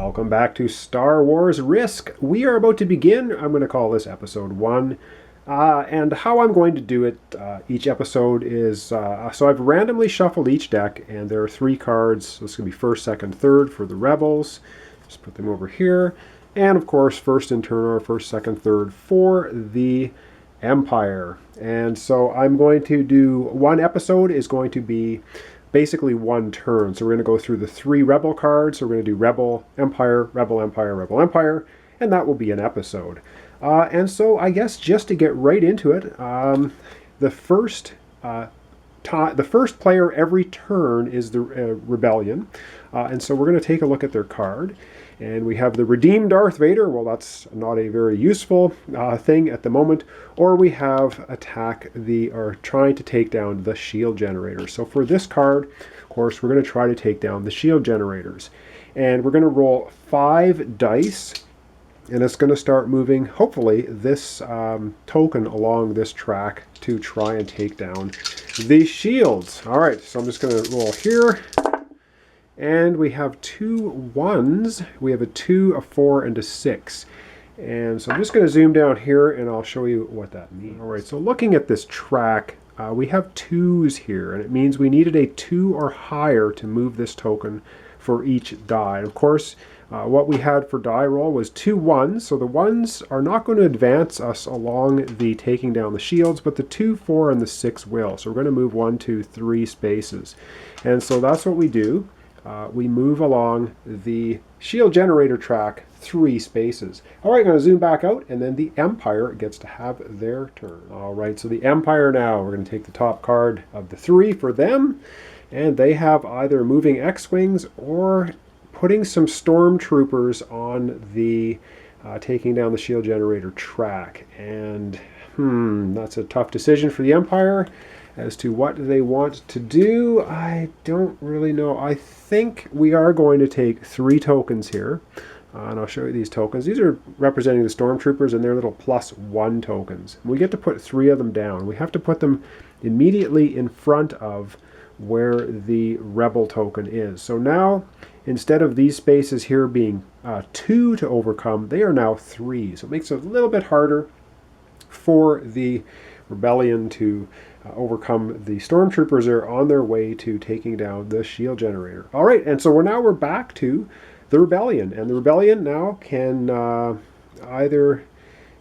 Welcome back to Star Wars Risk. We are about to begin. I'm going to call this episode 1. And how I'm going to do it, each episode is, so I've randomly shuffled each deck, and there are 3 cards. So this is going to be first, second, third for the Rebels. Just put them over here. And of course, first in turn order, first, second, third for the Empire. And so I'm going to do, one episode is going to be basically one turn. So we're going to go through the 3 Rebel cards. So we're going to do Rebel, Empire, Rebel, Empire, Rebel, Empire, and that will be an episode. And so I guess just to get right into it, the first player every turn is the Rebellion. And so we're going to take a look at their card. And we have the Redeemed Darth Vader. Well, that's not a very useful thing at the moment. Or we have trying to take down the shield generators. So for this card, of course, we're going to try to take down the shield generators. And we're going to roll 5 dice. And it's going to start moving, hopefully, this token along this track to try and take down the shields. All right, so I'm just going to roll here. And we have 2 1s. We have a 2, a 4, and a 6. And so I'm just going to zoom down here, and I'll show you what that means. All right, so looking at this track, we have 2s here, and it means we needed a 2 or higher to move this token for each die. And of course, what we had for die roll was 2 1s, so the 1s are not going to advance us along the taking down the shields, but the 2, 4, and the 6 will. So we're going to move 1, 2, 3 spaces. And so that's what we do. We move along the shield generator track 3 spaces. All right, I'm going to zoom back out, and then the Empire gets to have their turn. All right, so the Empire now, we're going to take the top card of the 3 for them, and they have either moving X-Wings or putting some stormtroopers on the taking down the shield generator track. And that's a tough decision for the Empire as to what they want to do. I don't really know. I think we are going to take 3 tokens here. And I'll show you these tokens. These are representing the stormtroopers and their little +1 tokens. We get to put 3 of them down. We have to put them immediately in front of where the Rebel token is. So now, instead of these spaces here being 2 to overcome, they are now 3. So it makes it a little bit harder for the Rebellion to overcome the stormtroopers are on their way to taking down the shield generator. All right, and so we're back to the Rebellion, and the Rebellion now can either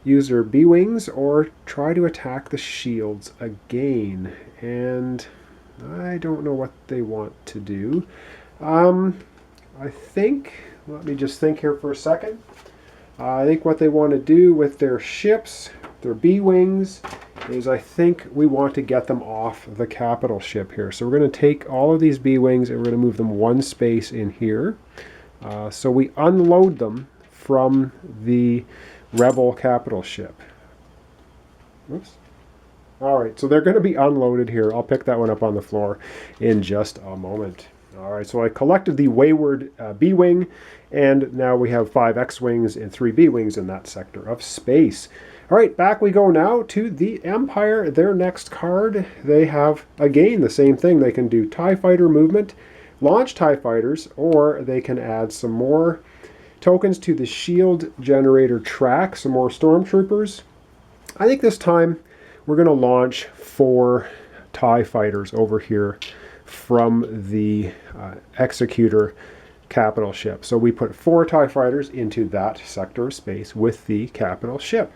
use their B-wings or try to attack the shields again. And I don't know what they want to do. I think, let me just think here for a second. I think what they want to do with their ships, their B-wings, is I think we want to get them off the capital ship here. So we're going to take all of these B-wings and we're going to move them 1 space in here. So we unload them from the Rebel capital ship. Oops. All right, so they're going to be unloaded here. I'll pick that one up on the floor in just a moment. All right, so I collected the wayward B-wing, and now we have 5 X-wings and 3 B-wings in that sector of space. All right, back we go now to the Empire. Their next card, they have, again, the same thing. They can do TIE Fighter movement, launch TIE Fighters, or they can add some more tokens to the shield generator track, some more stormtroopers. I think this time we're going to launch 4 TIE Fighters over here from the Executor capital ship. So we put 4 TIE Fighters into that sector of space with the capital ship.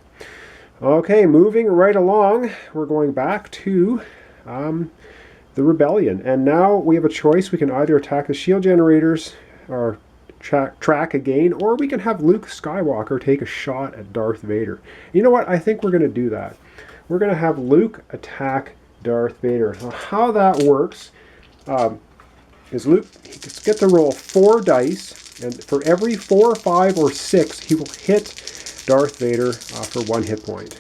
Okay, moving right along, we're going back to the Rebellion. And now we have a choice. We can either attack the shield generators or track again, or we can have Luke Skywalker take a shot at Darth Vader. You know what? I think we're going to do that. We're going to have Luke attack Darth Vader. So how that works is Luke gets to roll 4 dice, and for every 4, 5, or 6, he will hit Darth Vader for 1 hit point.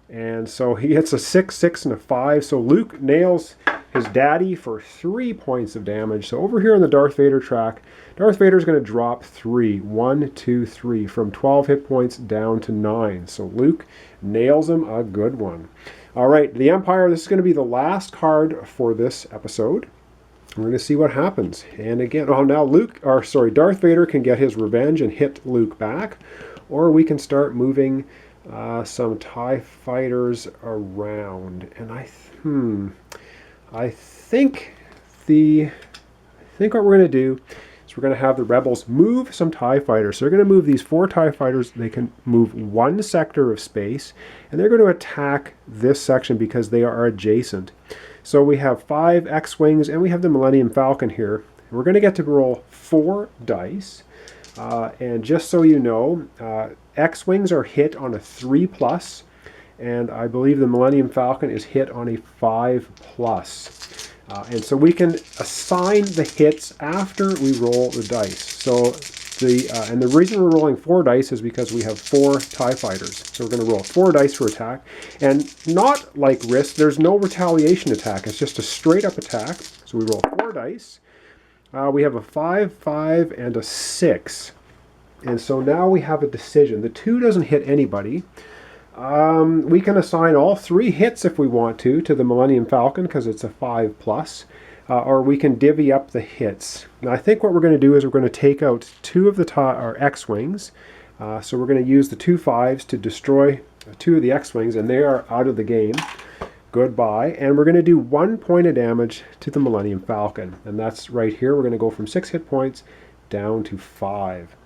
And so he hits a 6, 6, and a 5. So Luke nails his daddy for 3 points of damage. So over here on the Darth Vader track, Darth Vader is going to drop 3. 1, 2, 3. From 12 hit points down to 9. So Luke nails him a good one. All right, the Empire, this is going to be the last card for this episode. We're going to see what happens. And again, oh, now Darth Vader can get his revenge and hit Luke back, or we can start moving some TIE fighters around. And I think what we're going to do is we're going to have the rebels move some TIE fighters. So they're going to move these 4 TIE fighters. They can move 1 sector of space, and they're going to attack this section because they are adjacent. So we have 5 X-Wings, and we have the Millennium Falcon here. We're going to get to roll 4 dice. And just so you know, X-Wings are hit on a 3+, and I believe the Millennium Falcon is hit on a 5+. And so we can assign the hits after we roll the dice. So the reason we're rolling 4 dice is because we have 4 TIE fighters. So we're going to roll 4 dice for attack. And not like Risk, there's no retaliation attack. It's just a straight up attack. So we roll 4 dice. We have a 5, 5, and a 6. And so now we have a decision. The 2 doesn't hit anybody. We can assign all 3 hits if we want to the Millennium Falcon because it's a 5+, or we can divvy up the hits. Now I think what we're going to do is we're going to take out 2 of the X-Wings. So we're going to use the 2 5s to destroy 2 of the X-Wings, and they are out of the game. Goodbye. And we're going to do 1 point of damage to the Millennium Falcon. And that's right here. We're going to go from 6 hit points down to 5.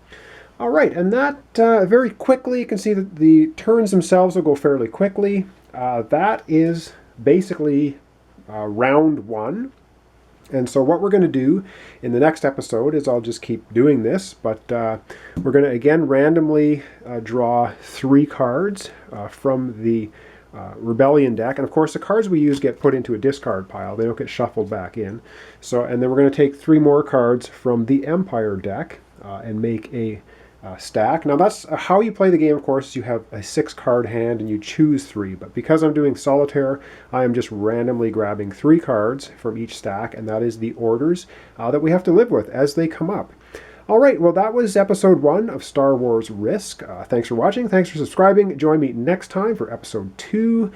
All right, and that very quickly, you can see that the turns themselves will go fairly quickly. That is basically round 1. And so what we're going to do in the next episode is I'll just keep doing this, but we're going to again randomly draw 3 cards from the Rebellion deck. And of course the cards we use get put into a discard pile. They don't get shuffled back in. And then we're going to take 3 more cards from the Empire deck and make a stack. Now that's how you play the game, of course. You have a 6-card hand and you choose 3, but because I'm doing solitaire, I am just randomly grabbing 3 cards from each stack, and that is the orders that we have to live with as they come up. All right, well, that was episode 1 of Star Wars Risk. Thanks for watching. Thanks for subscribing. Join me next time for episode 2,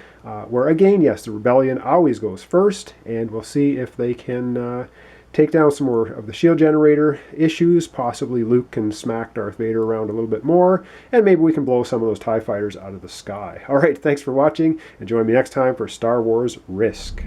where again, yes, the Rebellion always goes first, and we'll see if they can take down some more of the shield generator issues. Possibly Luke can smack Darth Vader around a little bit more, and maybe we can blow some of those TIE fighters out of the sky. All right, thanks for watching, and join me next time for Star Wars Risk.